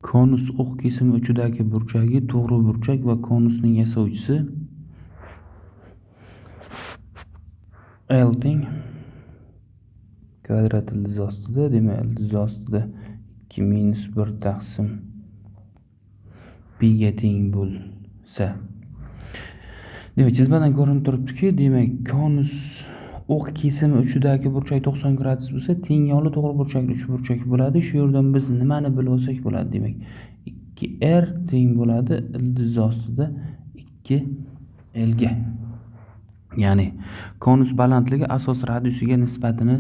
Konus o'q kesimi uchidagi burchagi to'g'ri burchak va konusning yasovchisi L teng kvadrat ildiz ostida, demak ildiz ostida 2 minus 1 taqsim pi ga teng bo'lsa, demak chizmadan ko'rinib turibdiki, demak konus o'q kesimi uchidagi burchak 90 gradus bo'lsa, teng yo'li to'g'ri burchakli uchburchak bo'ladi. Shu yerdan biz nimani bilib olsak bo'ladi? Demak 2r teng bo'ladi ildiz ostida 2l ga. Ya'ni konus balandligi asos radiusiga nisbatini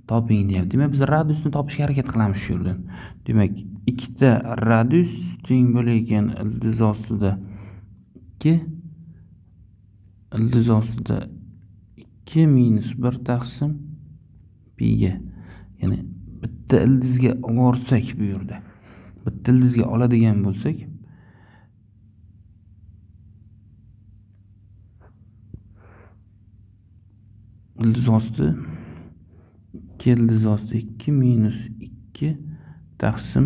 toping deyapti. Demak biz radiusni topishga harakat qilamiz shu yerdan. Demak ikkita radius teng bo'layotgan ildiz ostida 2 ildiz ostida 2 minus 1 taqsim pi ga. Ya'ni bitta ildizga olsak bu yerda. Bitta ildizga oladigan bo'lsak, ildiz osti 2 ildiz osti 2 minus 2 taqsim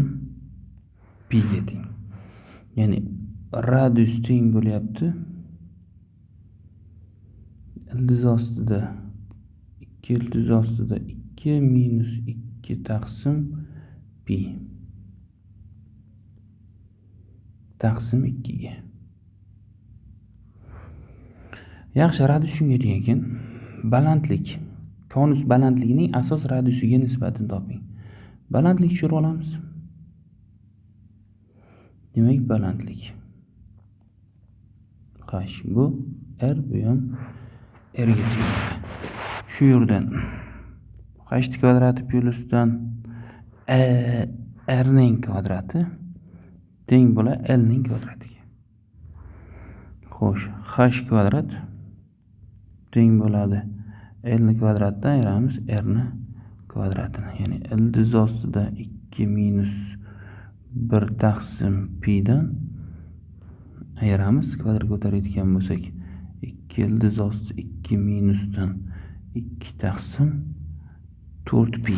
pi ga teng. Ya'ni radius teng bo'lyapti ildiz ostida 2 ildiz ostida 2 minus 2 taqsim pi taqsim 2 ga. Yaxshi, radius shunga teng ekan. Balandlik. Konus balandligining asos radiusiga nisbatini toping. Balandlik tushirib olamiz. Demak balandlik h bu r, bu ham r ga teng. Shu yerdan h kvadrati plyusdan r ning kvadrati teng bo'ladi l ning kvadratiga. Xo'sh, h kvadrat teng bo'ladi l ni kvadratdan ayiramiz r ni kvadratini. Ya'ni ildiz ostida 2 minus 1 taqsim pi dan ayiramiz. Kvadrat ko'tarayotgan bo'lsak 2 ildiz osti 2 minusdan 2 taqsim 4 pi.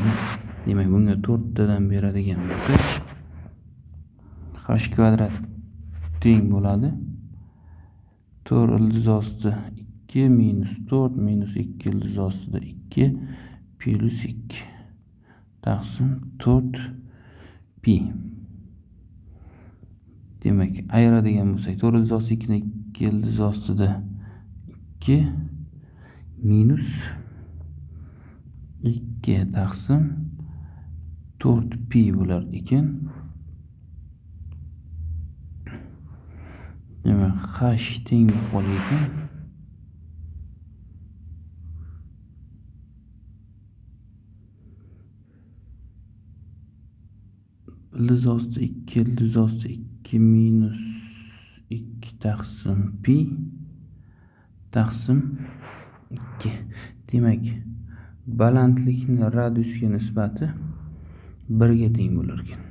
Demak bunga 4 tadan beradigan bo'lsak h kvadrat teng bo'ladi 4 ildiz osti 2 minus 4 minus 2 ildiz ostida 2 plus 2 taqsim 4 pi. Demak ayiradigan bo'lsak 4 ildiz osti 2 ni 2 ildiz ostida 2 minus 2 taqsim 4 pi bo'lar ekan. Demak h teng bo'lib ekan ildiz osti 2 ildiz osti 2 minus 2 taqsim pi taqsim 2. Demak balandlikning radiusga nisbati 1 ga teng bo'lar ekan.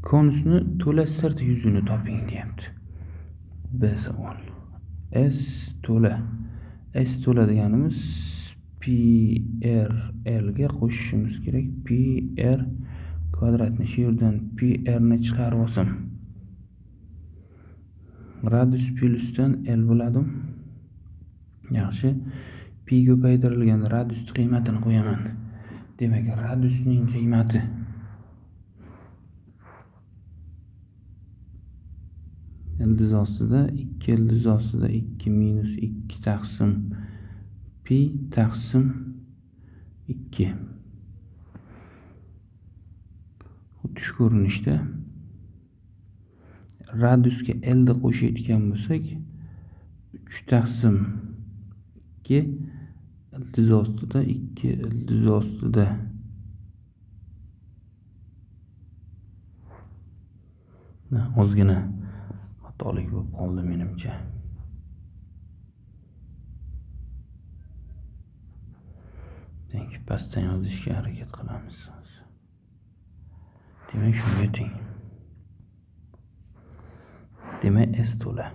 Konusni to'la sirt yuzini toping deyapti. B savol. S to'la deganimiz pi r l ga qo'shishimiz kerak. Pi r kvadratni shu yerdan pi r ni chiqarib olsam radius plyusdan l bo'ladi. Yaxshi, pi ko'paytirilgan radius qiymatini qo'yaman. Demak radiusning qiymati ildiz ostida 2 ildiz ostida 2 minus 2 taqsim pi taqsim 2. Xuddi shu ko'rinishda radiusga l ni qo'shayotgan bo'lsak 3 taqsim 2 ildiz ostida 2 ildiz ostida ozgina xatolik bo'lib qoldi menimcha. Pastdan yozishga harakat qilamiz. Demak shunga teng. Demak S to'la.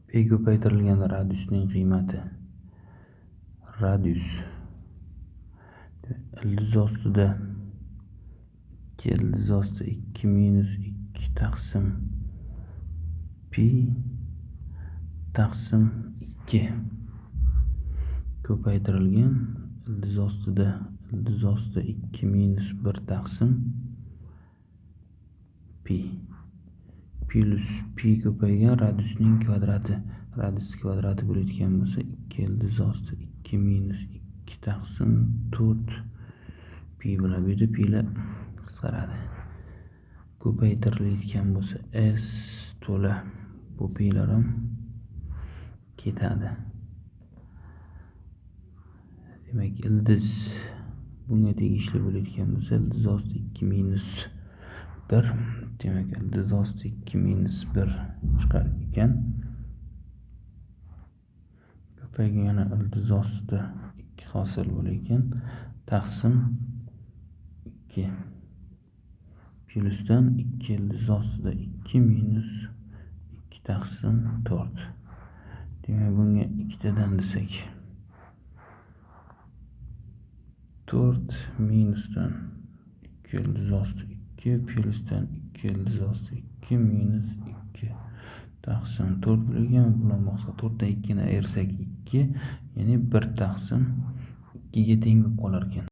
P ko'paytirilgan radiusning qiymati radius ildiz ostida 2 ildiz osti 2 minus 2 taqsim pi taqsim 2 ko'paytirilgan ildiz ostida 2 minus 1 taqsim pi plus pi ko'paygan radiusning kvadrati bo'layotgan bo'lsa 2 ildiz osti 2 minus 2 taqsim 4 pi bo'ladi. Bu yerda pilar qisqaradi. Ko'paytirilayotgan bo'lsa s to'la bu pilar ham ketadi. Demak, ildiz bunga tegishli bo'layotgan bo'lsa ildiz osti 2 minus 1. Demak, ildiz osti 2 minus 1 chiqar ekan. Ko'paygan ildiz ostida 2 hosil bo'lar ekan. Taqsim 2 plyusdan 2 ildiz ostida 2 minus 2 taqsim 4. Demak, bunga 2 tadan desak 4 minusdan 2 ildiz osti 2 plyusdan 2 ildiz osti 2 minus 2 taqsim 4 bo'lgan. Bular boshqa 4 dan 2 ni ayirsak 2, ya'ni 1 taqsim 2 ga teng bo'lib qolar ekan.